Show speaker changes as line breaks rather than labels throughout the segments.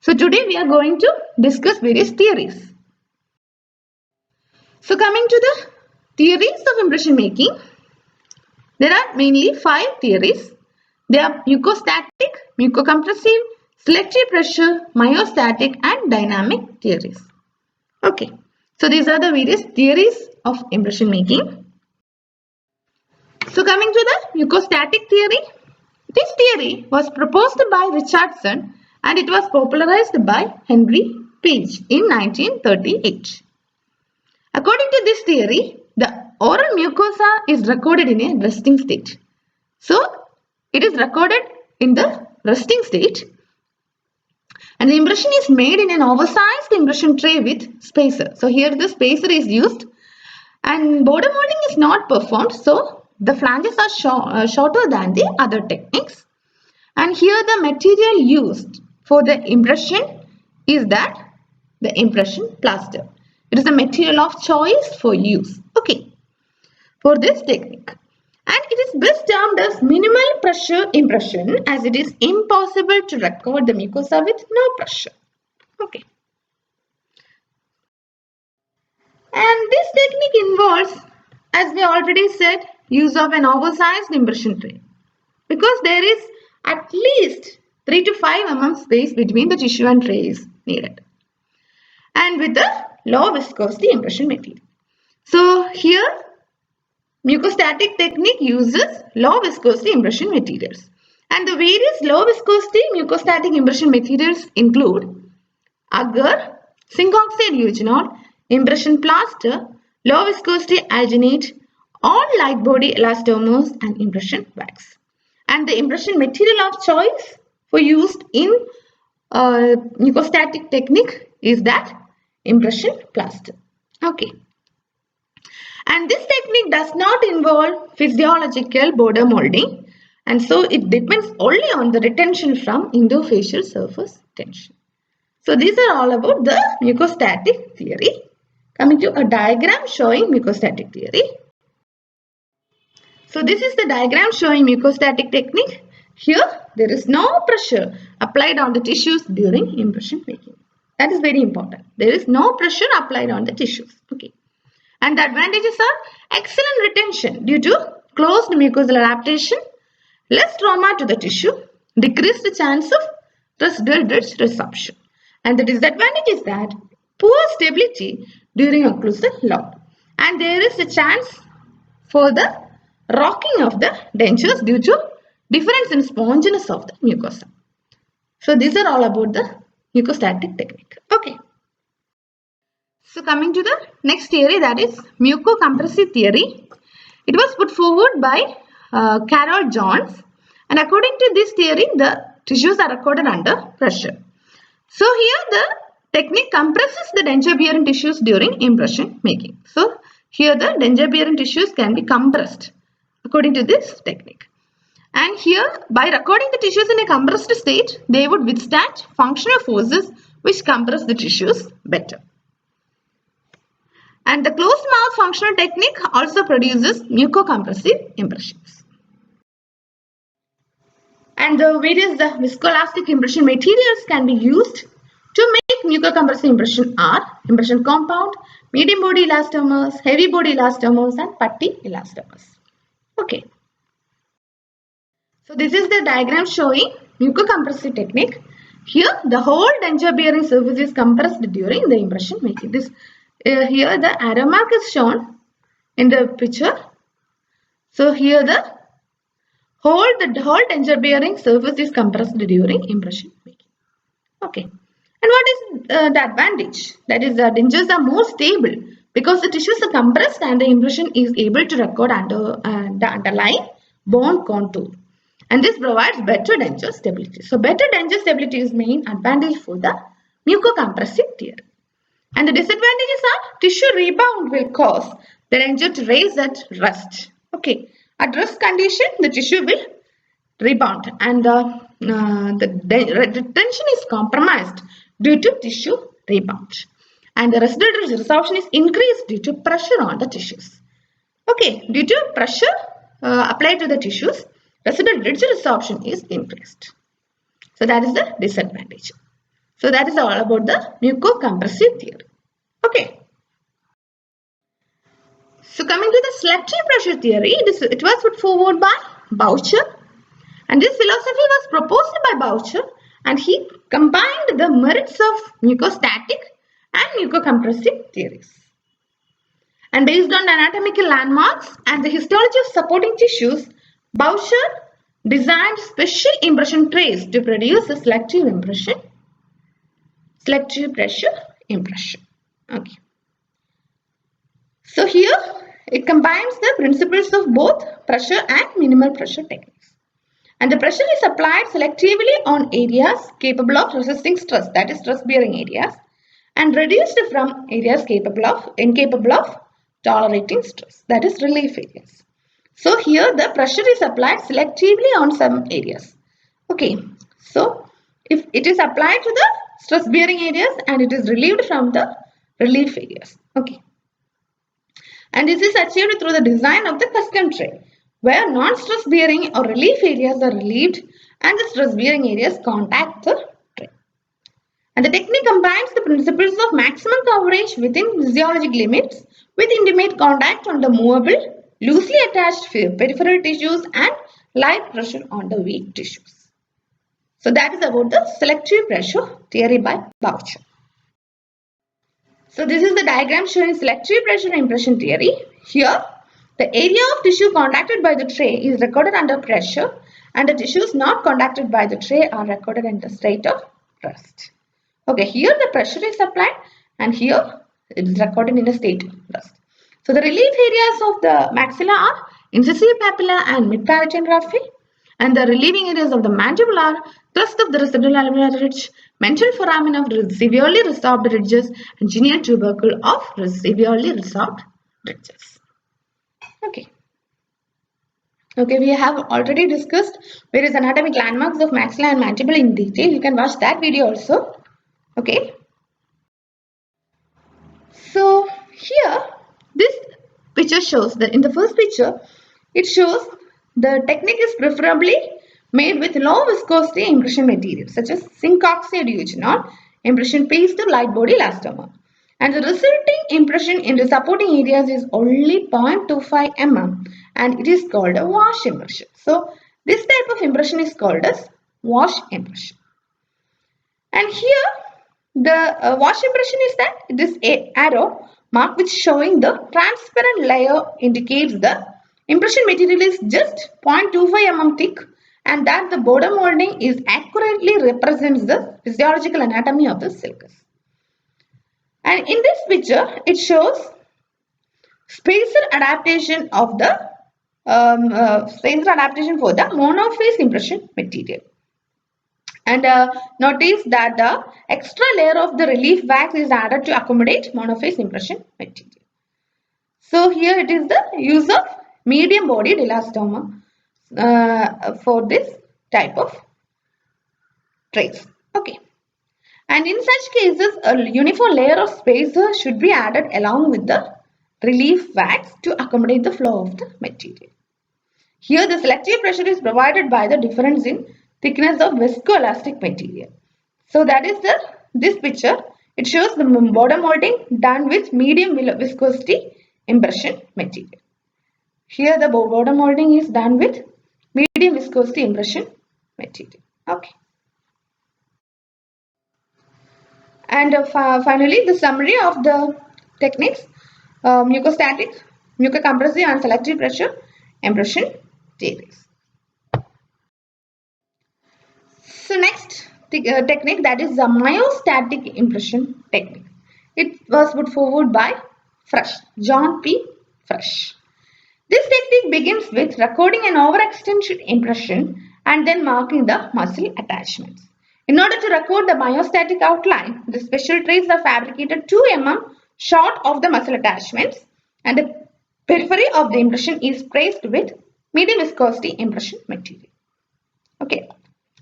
So today we are going to discuss various theories. So coming to the theories of impression making, there are mainly 5 theories. They are mucostatic, mucocompressive, selective pressure, myostatic and dynamic theories. Okay, so these are the various theories of impression making. So coming to the mucostatic theory, this theory was proposed by Richardson and it was popularized by Henry Page in 1938. According to this theory, the oral mucosa is recorded in a resting state. So, it is recorded in the resting state and the impression is made in an oversized impression tray with spacer. So, here the spacer is used and border molding is not performed. So, the flanges are shorter than the other techniques. And here the material used for the impression is that the impression plaster. It is a material of choice for use. Okay, for this technique. And it is best termed as minimal pressure impression as it is impossible to record the mucosa with no pressure. Okay. And this technique involves, as we already said, use of an oversized impression tray. Because there is at least 3 to 5 mm space between the tissue and tray is needed. And with the low viscosity impression material. So here mucostatic technique uses low viscosity impression materials. And the various low viscosity mucostatic impression materials include agar, zinc oxide eugenol, impression plaster, low viscosity alginate, all light body elastomers and impression wax. And the impression material of choice for used in mucostatic technique is that impression plaster. Okay. And this technique does not involve physiological border molding and so it depends only on the retention from endofacial surface tension. So these are all about the mucostatic theory. Coming to a diagram showing mucostatic theory. So this is the diagram showing mucostatic technique. Here there is no pressure applied on the tissues during impression making. That is very important. There is no pressure applied on the tissues. Okay. And the advantages are excellent retention due to closed mucosal adaptation, less trauma to the tissue, decreased chance of residual ridge resorption. And the disadvantage is that poor stability during occlusal load. And there is a chance for the rocking of the dentures due to difference in sponginess of the mucosa. So these are all about the mucostatic technique. Okay. So coming to the next theory, that is mucocompressive theory. It was put forward by Carol Jones, and according to this theory, the tissues are recorded under pressure. So here the technique compresses the denture bearing tissues during impression making. So here the denture bearing tissues can be compressed according to this technique. And here by recording the tissues in a compressed state, they would withstand functional forces which compress the tissues better. And the closed mouth functional technique also produces mucocompressive impressions. And the various viscoelastic impression materials can be used to make mucocompressive impression are impression compound, medium body elastomers, heavy body elastomers and putty elastomers. Okay. So this is the diagram showing mucocompressive technique. Here the whole denture bearing surface is compressed during the impression making. This here the arrow mark is shown in the picture. So here the whole denture bearing surface is compressed during impression making. Okay. And what is the advantage? That is the dentures are more stable because the tissues are compressed and the impression is able to record under the underlying bone contour. And this provides better denture stability. So better denture stability is main advantage for the mucocompressive theory. And the disadvantages are tissue rebound will cause the denture to raise at rest. Okay. At rest condition, the tissue will rebound and the retention is compromised due to tissue rebound. And the residual ridge resorption is increased due to pressure on the tissues. Okay. Due to pressure applied to the tissues, residual ridge resorption is increased. So that is the disadvantage. So that is all about the mucocompressive theory. Okay. So coming to the selective pressure theory, it was put forward by Boucher, and this philosophy was proposed by Boucher, and he combined the merits of mucostatic and mucocompressive theories. And based on the anatomical landmarks and the histology of supporting tissues, Boucher designed special impression trays to produce a selective pressure impression. Okay. So here it combines the principles of both pressure and minimal pressure techniques. And the pressure is applied selectively on areas capable of resisting stress, that is stress bearing areas, and reduced from areas incapable of tolerating stress, that is relief areas. So here the pressure is applied selectively on some areas. Okay, so if it is applied to the stress bearing areas and it is relieved from the relief areas. Okay. And this is achieved through the design of the custom tray, where non-stress bearing or relief areas are relieved and the stress bearing areas contact the tray. And the technique combines the principles of maximum coverage within physiologic limits with intimate contact on the movable, loosely attached peripheral tissues and light pressure on the weak tissues. So that is about the selective pressure theory by Boucher. So this is the diagram showing selective pressure impression theory. Here, the area of tissue contacted by the tray is recorded under pressure and the tissues not contacted by the tray are recorded in the state of rest. Okay, here the pressure is applied and here it is recorded in a state of rest. So the relief areas of the maxilla are incisive papilla and mid-palatal raphe, and the relieving areas of the mandible are crest of the residual alveolar ridge, mental foramen of severely resorbed ridges, and genial tubercle of severely resorbed ridges. Okay. Okay, we have already discussed various anatomic landmarks of maxilla and mandible in detail. You can watch that video also. Okay. So here, this picture shows that in the first picture, it shows the technique is preferably made with low viscosity impression materials such as zinc oxide eugenol, impression paste or light body elastomer. And the resulting impression in the supporting areas is only 0.25 mm and it is called a wash impression. So this type of impression is called as wash impression. And here the wash impression is that this arrow mark which showing the transparent layer indicates the impression material is just 0.25 mm thick and that the border molding is accurately represents the physiological anatomy of the sulcus. And in this picture it shows spacer adaptation of the spacer adaptation for the monophase impression material. And notice that the extra layer of the relief wax is added to accommodate monophase impression material. So here it is the use of medium bodied elastomer for this type of trays. Okay. And in such cases, a uniform layer of spacer should be added along with the relief wax to accommodate the flow of the material. Here the selective pressure is provided by the difference in thickness of viscoelastic material. So that is this picture. It shows the border molding done with medium viscosity impression material. Here the border molding is done with medium viscosity impression material. Okay. And finally the summary of the techniques: mucostatic, mucocompressive and selective pressure impression theories. So next technique, that is the myostatic impression technique. It was put forward by John P. Fresh. This technique begins with recording an overextended impression and then marking the muscle attachments. In order to record the myostatic outline, the special trays are fabricated 2 mm short of the muscle attachments and the periphery of the impression is traced with medium viscosity impression material. Okay,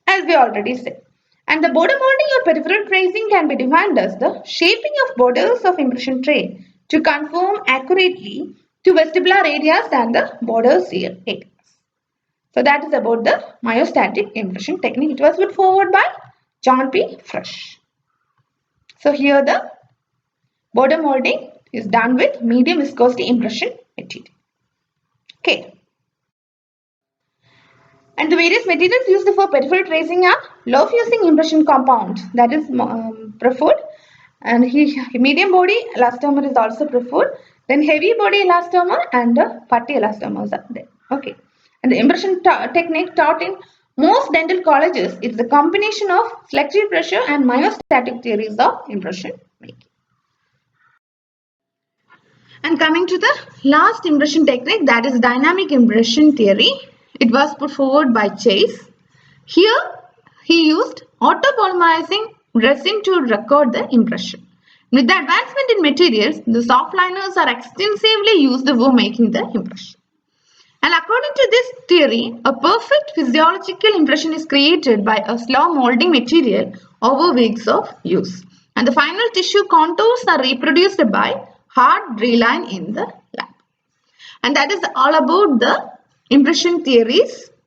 as we already said. And the border molding or peripheral tracing can be defined as the shaping of borders of impression tray to conform accurately to vestibular areas and the border seal areas. So that is about the myostatic impression technique. It was put forward by John P. Fresh. So here the border molding is done with medium viscosity impression material. Okay. And the various materials used for peripheral tracing are low fusing impression compound, that is preferred, and medium body elastomer is also preferred. Then heavy body elastomer and putty elastomers are there. Okay. And the impression technique taught in most dental colleges is the combination of selective pressure and myostatic theories of impression making. And coming to the last impression technique, that is dynamic impression theory. It was put forward by Chase. Here he used autopolymerizing resin to record the impression. With the advancement in materials, the soft liners are extensively used for making the impression. And according to this theory, a perfect physiological impression is created by a slow molding material over weeks of use. And the final tissue contours are reproduced by hard reline in the lab. And that is all about the impression theories.